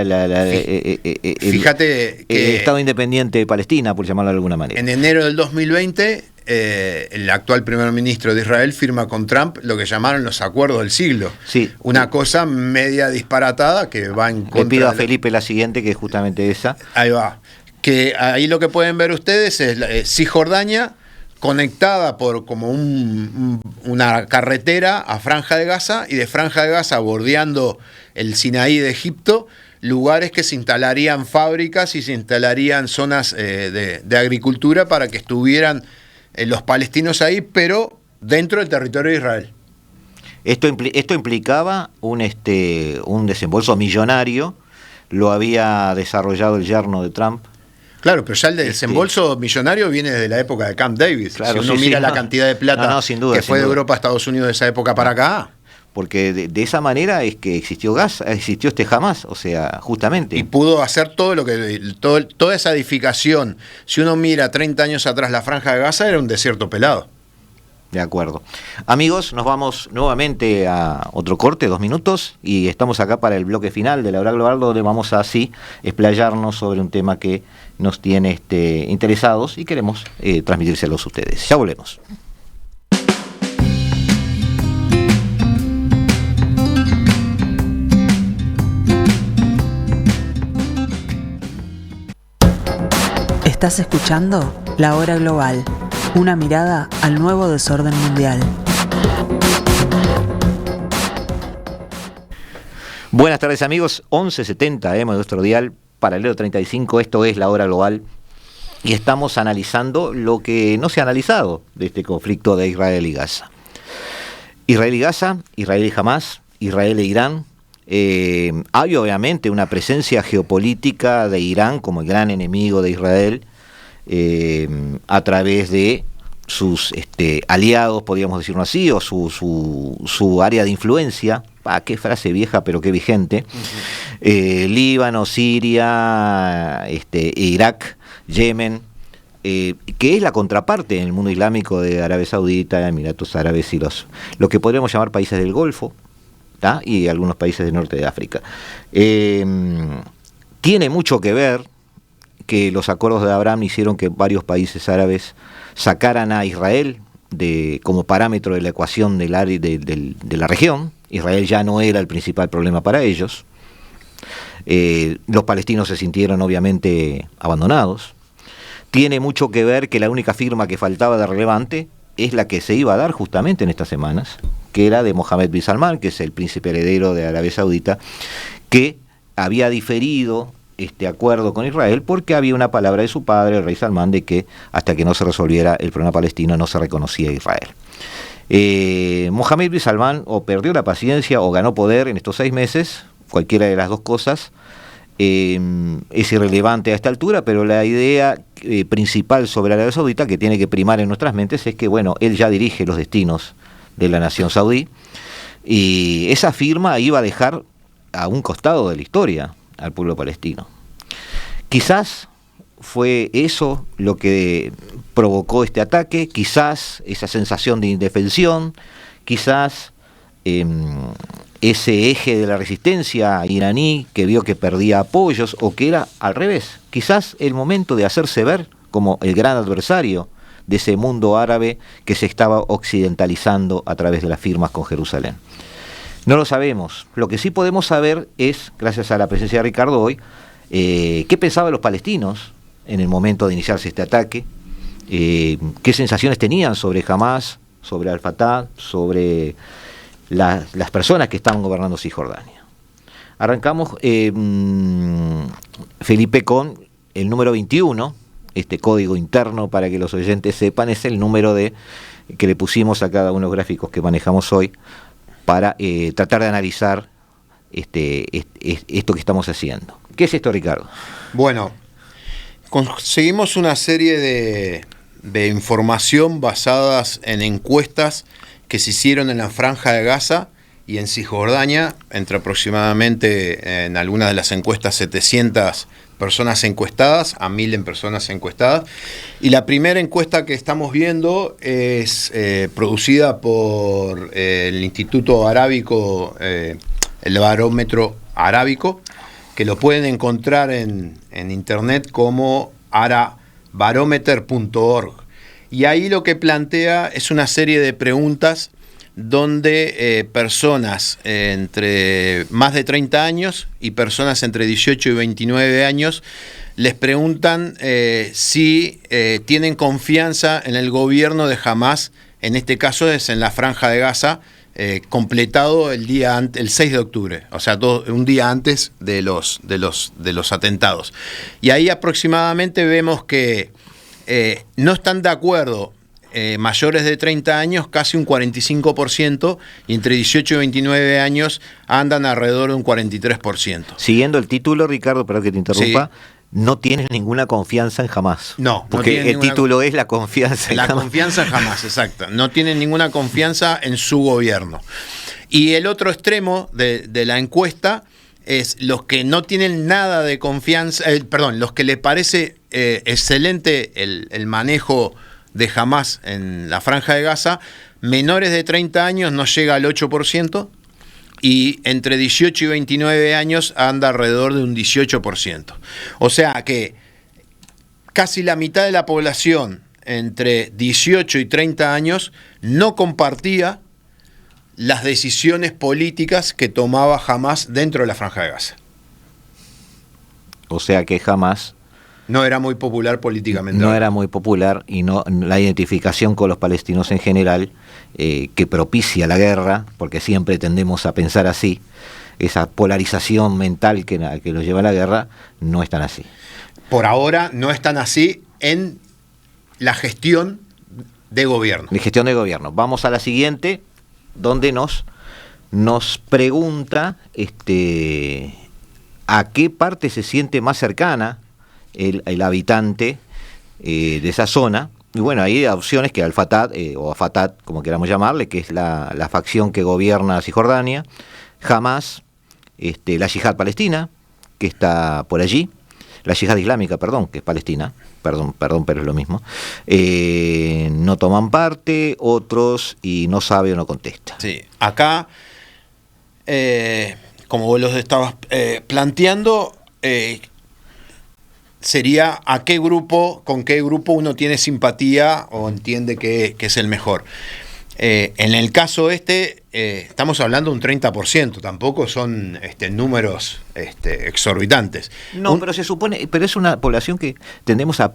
fíjate que el Estado independiente de Palestina, por llamarlo de alguna manera. En enero del 2020, el actual primer ministro de Israel firma con Trump lo que llamaron los acuerdos del siglo. Sí. Una cosa media disparatada que va en contra. Le pido a Felipe la siguiente, que es justamente esa. Ahí va. Que ahí lo que pueden ver ustedes es Cisjordania conectada por como una carretera a Franja de Gaza, y de Franja de Gaza bordeando el Sinaí de Egipto, lugares que se instalarían fábricas y se instalarían zonas de agricultura para que estuvieran los palestinos ahí, pero dentro del territorio de Israel. Esto implicaba un desembolso millonario, lo había desarrollado el yerno de Trump. Claro, pero ya el desembolso millonario viene desde la época de Camp David. Claro, si uno mira la cantidad de plata sin duda, que fue de Europa a Estados Unidos de esa época para acá. Porque de esa manera es que existió Hamas, o sea, justamente. Y pudo hacer toda esa edificación. Si uno mira 30 años atrás la Franja de Gaza, era un desierto pelado. De acuerdo. Amigos, nos vamos nuevamente a otro corte, 2 minutos, y estamos acá para el bloque final de la hora global, donde vamos a así explayarnos sobre un tema que nos tiene interesados y queremos transmitírselos a ustedes. Ya volvemos. Estás escuchando La Hora Global, una mirada al nuevo desorden mundial. Buenas tardes, amigos. 11:70 de nuestro dial, paralelo 35. Esto es La Hora Global y estamos analizando lo que no se ha analizado de este conflicto de Israel y Gaza. Israel y Gaza, Israel y Hamas, Israel e Irán. Hay obviamente una presencia geopolítica de Irán como el gran enemigo de Israel, a través de sus aliados, podríamos decirlo así, o su área de influencia. Qué frase vieja, pero qué vigente. Líbano, Siria, Irak, Yemen, que es la contraparte en el mundo islámico de Arabia Saudita, Emiratos Árabes y lo que podríamos llamar países del Golfo, ¿tá? Y algunos países del norte de África. Tiene mucho que ver que los acuerdos de Abraham hicieron que varios países árabes sacaran a Israel como parámetro de la ecuación de la región. Israel ya no era el principal problema para ellos. Los palestinos se sintieron obviamente abandonados. Tiene mucho que ver que la única firma que faltaba de relevante es la que se iba a dar justamente en estas semanas, que era de Mohammed bin Salman, que es el príncipe heredero de Arabia Saudita, que había diferido este acuerdo con Israel porque había una palabra de su padre, el rey Salmán, de que hasta que no se resolviera el problema palestino no se reconocía a Israel. Mohammed bin Salman o perdió la paciencia o ganó poder en estos 6 meses, cualquiera de las dos cosas, es irrelevante a esta altura, pero la idea principal sobre Arabia Saudita que tiene que primar en nuestras mentes es que, bueno, él ya dirige los destinos de la nación saudí, y esa firma iba a dejar a un costado de la historia al pueblo palestino. Quizás fue eso lo que provocó este ataque, quizás esa sensación de indefensión, quizás ese eje de la resistencia iraní que vio que perdía apoyos, o que era al revés, quizás el momento de hacerse ver como el gran adversario de ese mundo árabe que se estaba occidentalizando a través de las firmas con Jerusalén. No lo sabemos. Lo que sí podemos saber es, gracias a la presencia de Ricardo hoy, qué pensaban los palestinos en el momento de iniciarse este ataque, qué sensaciones tenían sobre Hamás, sobre Al-Fatah, sobre las personas que estaban gobernando Cisjordania. Arrancamos, Felipe, con el número 21, este código interno para que los oyentes sepan, es el número que le pusimos a cada uno de los gráficos que manejamos hoy para tratar de analizar esto que estamos haciendo. ¿Qué es esto, Ricardo? Bueno, conseguimos una serie de información basadas en encuestas que se hicieron en la Franja de Gaza y en Cisjordania, entre aproximadamente, en algunas de las encuestas, 700 personas encuestadas a 1000 en personas encuestadas. Y la primera encuesta que estamos viendo es producida por el Instituto Arábico, el Barómetro Arábico, que lo pueden encontrar en internet como arabarometer.org. Y ahí lo que plantea es una serie de preguntas donde personas entre más de 30 años y personas entre 18 y 29 años les preguntan si tienen confianza en el gobierno de Hamás. En este caso es en la Franja de Gaza, completado el 6 de octubre, o sea, un día antes de los atentados. Y ahí aproximadamente vemos que no están de acuerdo mayores de 30 años, casi un 45%, y entre 18 y 29 años andan alrededor de un 43%. Siguiendo el título, Ricardo, perdón que te interrumpa, sí. No tienen ninguna confianza en Hamás. No, porque el título es la confianza en Hamás. La confianza en Hamás, exacto. No tienen ninguna confianza en su gobierno. Y el otro extremo de la encuesta es los que no tienen nada de confianza, los que les parece excelente el manejo de Hamás en la Franja de Gaza, menores de 30 años no llega al 8%, y entre 18 y 29 años anda alrededor de un 18%. O sea que casi la mitad de la población entre 18 y 30 años no compartía las decisiones políticas que tomaba Hamás dentro de la Franja de Gaza. O sea que Hamás no era muy popular políticamente. No era muy popular, y no la identificación con los palestinos en general, que propicia la guerra, porque siempre tendemos a pensar así, esa polarización mental que nos lleva a la guerra, no están así. Por ahora no están así en la gestión de gobierno. De gestión de gobierno. Vamos a la siguiente, donde nos pregunta a qué parte se siente más cercana el habitante de esa zona. Y bueno, hay opciones que Al-Fatah, o Fatah, como queramos llamarle, que es la facción que gobierna Cisjordania, Hamás, la yihad palestina, que está por allí, la yihad islámica, perdón, que es palestina, perdón, pero es lo mismo, no toman parte, otros, y no sabe o no contesta. Sí, acá, como vos los estabas planteando, sería con qué grupo uno tiene simpatía o entiende que es el mejor. En el caso estamos hablando de un 30%, tampoco son números exorbitantes. No, pero se supone, pero es una población que tendemos a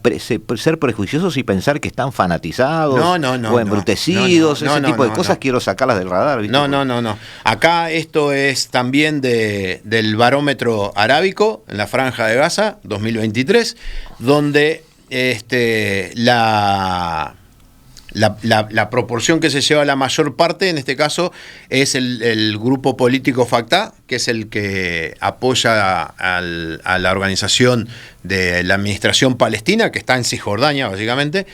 ser prejuiciosos y pensar que están fanatizados o embrutecidos, ese tipo de cosas. Quiero sacarlas del radar, ¿viste? No. Acá esto es también del Barómetro Arábico en la Franja de Gaza 2023, donde La proporción que se lleva la mayor parte, en este caso, es el grupo político Fatah, que es el que apoya a la organización de la administración palestina, que está en Cisjordania, básicamente,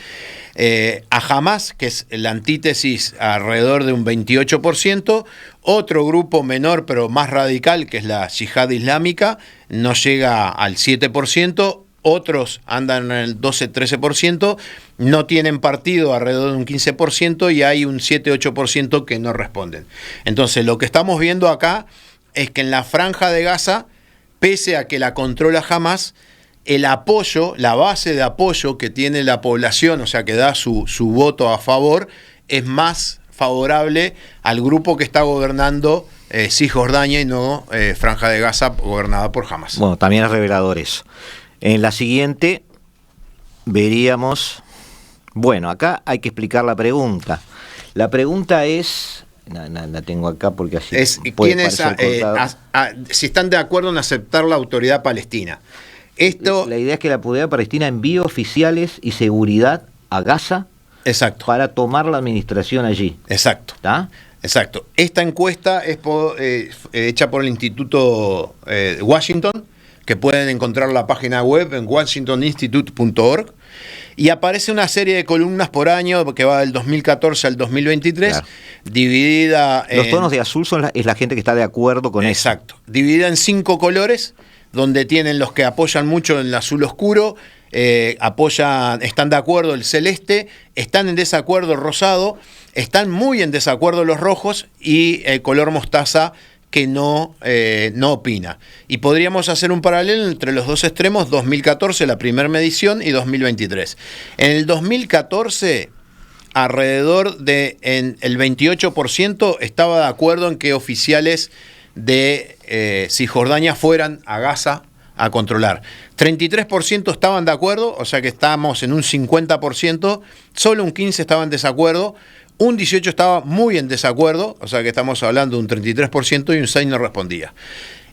a Hamas, que es la antítesis, alrededor de un 28%, otro grupo menor pero más radical, que es la Yihad Islámica, no llega al 7%, otros andan en el 12-13%, no tienen partido alrededor de un 15% y hay un 7-8% que no responden. Entonces, lo que estamos viendo acá es que en la Franja de Gaza, pese a que la controla Hamas, el apoyo, la base de apoyo que tiene la población, o sea, que da su voto a favor, es más favorable al grupo que está gobernando Cisjordania y no Franja de Gaza gobernada por Hamas. Bueno, también es revelador eso. En la siguiente veríamos, bueno, acá hay que explicar la pregunta. La pregunta es, la tengo acá porque así puede parecer si están de acuerdo en aceptar la autoridad palestina. La idea es que la autoridad palestina envíe oficiales y seguridad a Gaza. Exacto. Para tomar la administración allí. Exacto. ¿Está? Exacto. Esta encuesta es hecha por el Instituto Washington, que pueden encontrar la página web en washingtoninstitute.org, y aparece una serie de columnas por año que va del 2014 al 2023, claro, dividida en... Los tonos de azul es la gente que está de acuerdo con eso. Exacto. Dividida en 5 colores, donde tienen los que apoyan mucho en el azul oscuro, están de acuerdo el celeste, están en desacuerdo el rosado, están muy en desacuerdo los rojos y el color mostaza, que no opina. Y podríamos hacer un paralelo entre los dos extremos, 2014, la primera medición, y 2023. En el 2014, alrededor de el 28% estaba de acuerdo en que oficiales de Cisjordania fueran a Gaza a controlar. 33% estaban de acuerdo, o sea que estábamos en un 50%, solo un 15% estaba en desacuerdo, un 18% estaba muy en desacuerdo, o sea que estamos hablando de un 33% y un 6% no respondía.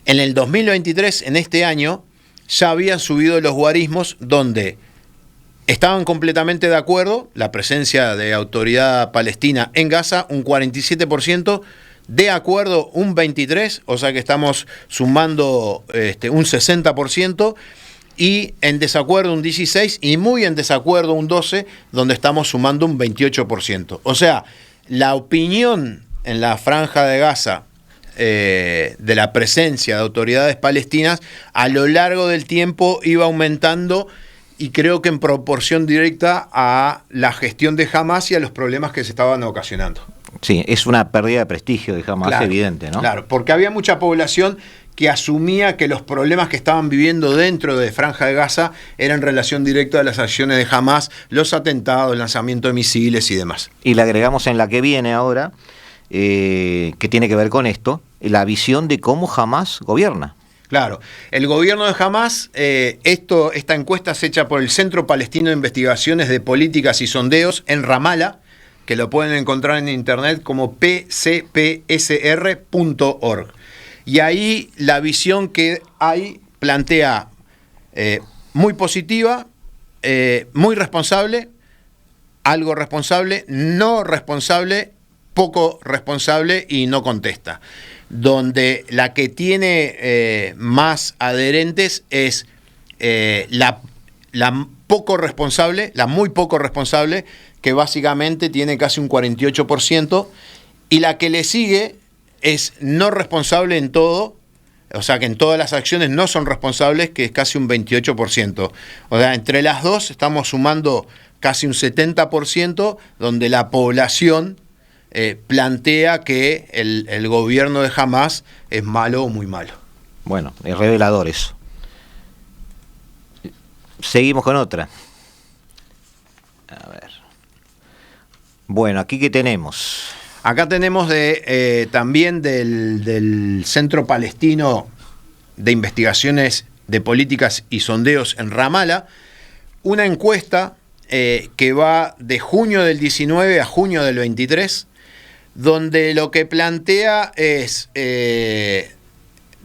En el 2023, en este año, ya habían subido los guarismos donde estaban completamente de acuerdo, la presencia de autoridad palestina en Gaza, un 47%, de acuerdo un 23%, o sea que estamos sumando un 60%, y en desacuerdo un 16% y muy en desacuerdo un 12%, donde estamos sumando un 28%. O sea, la opinión en la Franja de Gaza de la presencia de autoridades palestinas a lo largo del tiempo iba aumentando, y creo que en proporción directa a la gestión de Hamas y a los problemas que se estaban ocasionando. Sí, es una pérdida de prestigio de Hamas, claro, evidente, ¿no? Claro, porque había mucha población que asumía que los problemas que estaban viviendo dentro de Franja de Gaza eran en relación directa a las acciones de Hamas, los atentados, el lanzamiento de misiles y demás. Y le agregamos en la que viene ahora, que tiene que ver con esto, la visión de cómo Hamas gobierna. Claro, el gobierno de Hamas, esta encuesta es hecha por el Centro Palestino de Investigaciones de Políticas y Sondeos en Ramallah, que lo pueden encontrar en internet como pcpsr.org. Y ahí la visión que hay plantea muy positiva, muy responsable, algo responsable, no responsable, poco responsable y no contesta. Donde la que tiene más adherentes es la poco responsable, la muy poco responsable, que básicamente tiene casi un 48%, y la que le sigue es no responsable en todo, o sea que en todas las acciones no son responsables, que es casi un 28%. O sea, entre las dos estamos sumando casi un 70%, donde la población plantea que el gobierno de Hamas es malo o muy malo. Bueno, es revelador eso. Seguimos con otra. A ver. Bueno, ¿aquí qué tenemos? Acá tenemos también del Centro Palestino de Investigaciones de Políticas y Sondeos en Ramallah, una encuesta que va de junio del 19 a junio del 23, donde lo que plantea es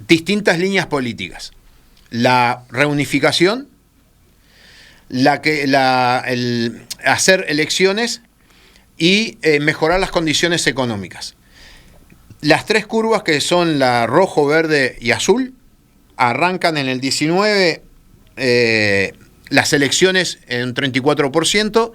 distintas líneas políticas. La reunificación, el hacer elecciones y mejorar las condiciones económicas. Las tres curvas, que son la rojo, verde y azul, arrancan en el 19, las elecciones en un 34%,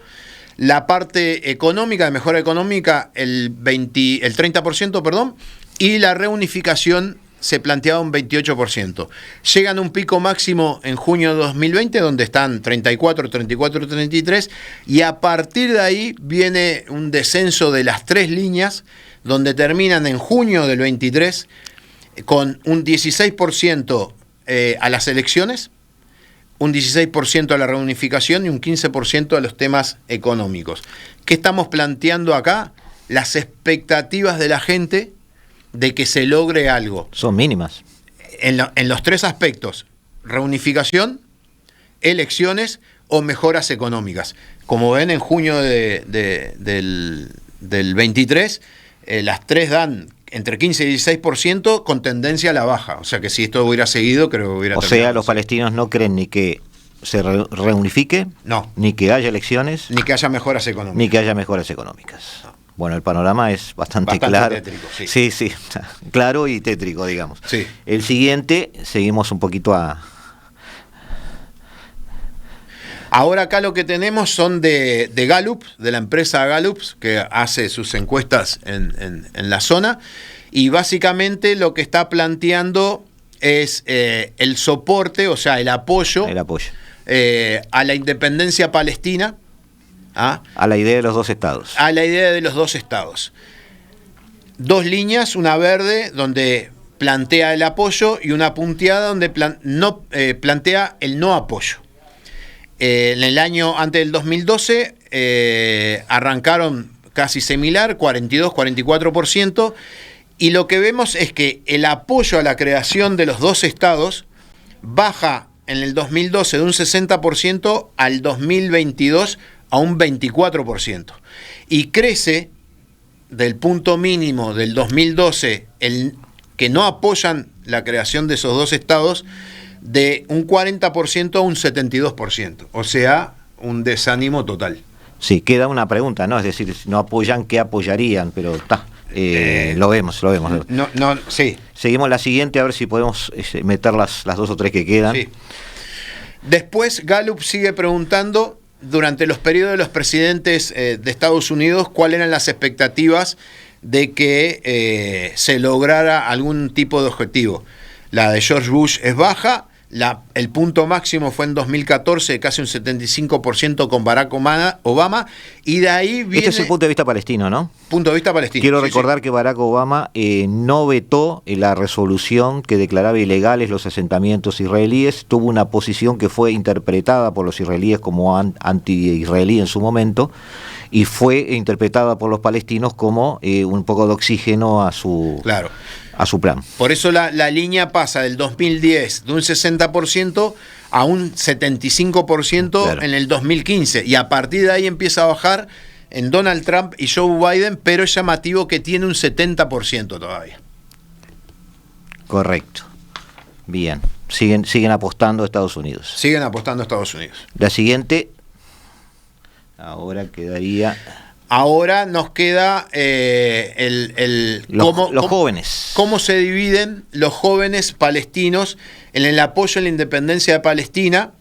la parte económica, de mejora económica, el 30%, perdón, y la reunificación se planteaba un 28%. Llegan a un pico máximo en junio de 2020, donde están 34, 34, 33, y a partir de ahí viene un descenso de las tres líneas, donde terminan en junio del 23 con un 16% a las elecciones, un 16% a la reunificación y un 15% a los temas económicos. ¿Qué estamos planteando acá? Las expectativas de la gente de que se logre algo. Son mínimas. En los tres aspectos: reunificación, elecciones o mejoras económicas. Como ven, en junio del 23, las tres dan entre 15 y 16% con tendencia a la baja. O sea que si esto hubiera seguido, creo que hubiera... O sea, los palestinos no creen ni que se reunifique, no, ni que haya elecciones, ni que haya mejoras económicas. Ni que haya mejoras económicas. No. Bueno, el panorama es bastante claro. Tétrico, sí. Sí, claro y tétrico, digamos. Sí. El siguiente, seguimos un poquito a... Ahora acá lo que tenemos son de Gallup, de la empresa Gallup, que hace sus encuestas en la zona, y básicamente lo que está planteando es el soporte, o sea, el apoyo. A la independencia palestina. A la idea de los dos estados. A la idea de los dos estados. Dos líneas, una verde, donde plantea el apoyo, y una punteada donde plantea el no apoyo. En el año antes del 2012 arrancaron casi similar, 42-44%, y lo que vemos es que el apoyo a la creación de los dos estados baja en el 2012 de un 60% al 2022 a un 24%, y crece del punto mínimo del 2012, el que no apoyan la creación de esos dos estados, de un 40% a un 72%, o sea, un desánimo total. Sí, queda una pregunta, ¿no? Es decir, si no apoyan, ¿qué apoyarían? Pero lo vemos. No, sí. Seguimos la siguiente, a ver si podemos meter las dos o tres que quedan. Sí. Después, Gallup sigue preguntando, durante los periodos de los presidentes de Estados Unidos, cuáles eran las expectativas de que se lograra algún tipo de objetivo. La de George Bush es baja. El punto máximo fue en 2014, casi un 75% con Barack Obama, y de ahí viene... Este es el punto de vista palestino, ¿no? Punto de vista palestino. Quiero recordar que Barack Obama no vetó la resolución que declaraba ilegales los asentamientos israelíes, tuvo una posición que fue interpretada por los israelíes como anti-israelí en su momento, y fue interpretada por los palestinos como un poco de oxígeno a su... Claro. A su plan. Por eso la línea pasa del 2010 de un 60% a un 75% claro, en el 2015, y a partir de ahí empieza a bajar en Donald Trump y Joe Biden, pero es llamativo que tiene un 70% todavía. Correcto. Bien. Siguen apostando a Estados Unidos. Siguen apostando a Estados Unidos. La siguiente, ahora quedaría... Ahora nos queda los jóvenes. Cómo se dividen los jóvenes palestinos en el apoyo a la independencia de Palestina,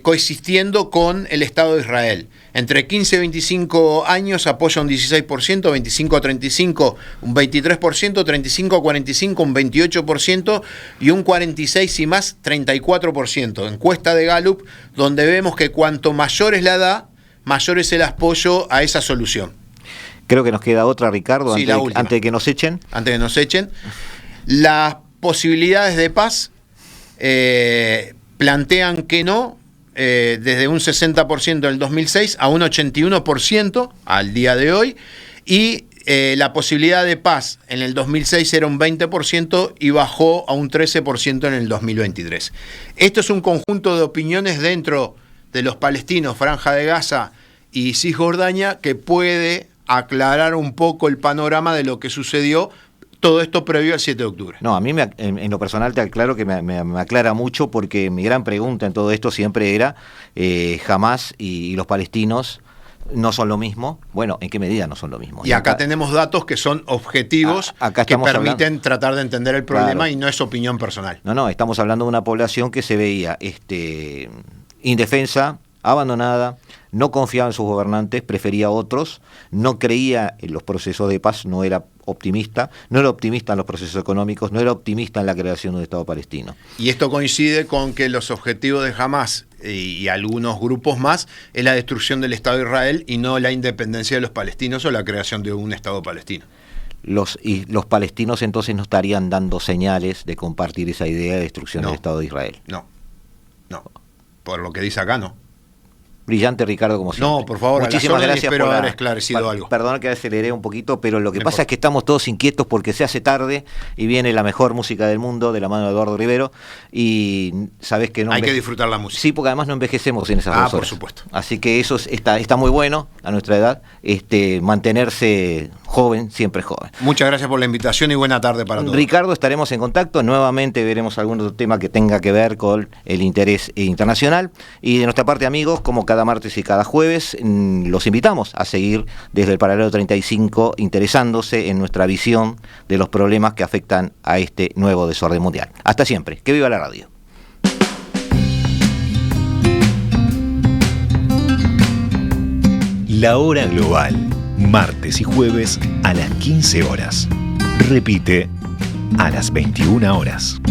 coexistiendo con el Estado de Israel. Entre 15 y 25 años apoya un 16%, 25 a 35 un 23%, 35 a 45 un 28% y un 46 y más 34%. Encuesta de Gallup, donde vemos que cuanto mayor es la edad, mayor es el apoyo a esa solución. Creo que nos queda otra, Ricardo, sí, antes de que nos echen. Antes de que nos echen. Las posibilidades de paz plantean que no, desde un 60% del 2006 a un 81% al día de hoy, y la posibilidad de paz en el 2006 era un 20% y bajó a un 13% en el 2023. Esto es un conjunto de opiniones dentro de los palestinos, Franja de Gaza y Cisjordania, que puede aclarar un poco el panorama de lo que sucedió, todo esto previo al 7 de octubre. No, a mí en lo personal te aclaro que me aclara mucho, porque mi gran pregunta en todo esto siempre era Hamás y los palestinos no son lo mismo. Bueno, ¿en qué medida no son lo mismo? Y acá tenemos datos que son objetivos, acá que permiten hablando, tratar de entender el problema, claro, y no es opinión personal. No, estamos hablando de una población que se veía indefensa, abandonada, no confiaba en sus gobernantes, prefería a otros, no creía en los procesos de paz, no era optimista en los procesos económicos, no era optimista en la creación de un Estado palestino. Y esto coincide con que los objetivos de Hamás y algunos grupos más es la destrucción del Estado de Israel y no la independencia de los palestinos o la creación de un Estado palestino. Los palestinos entonces no estarían dando señales de compartir esa idea de destrucción del Estado de Israel. No. Por lo que dice acá, no. Brillante, Ricardo, como siempre. No, por favor, muchísimas gracias por haber esclarecido algo. Perdón que aceleré un poquito, pero lo que pasa es que estamos todos inquietos porque se hace tarde y viene la mejor música del mundo de la mano de Eduardo Rivero y sabés que no hay que disfrutar la música. Sí, porque además no envejecemos en esas 2 horas. Por supuesto. Así que eso está muy bueno a nuestra edad, mantenerse joven, siempre joven. Muchas gracias por la invitación y buena tarde para todos. Ricardo, estaremos en contacto, nuevamente veremos algún otro tema que tenga que ver con el interés internacional y de nuestra parte, amigos, como cada martes y cada jueves, los invitamos a seguir desde el Paralelo 35 interesándose en nuestra visión de los problemas que afectan a este nuevo desorden mundial. Hasta siempre, que viva la radio. La Hora Global, martes y jueves a las 15 horas. Repite a las 21 horas.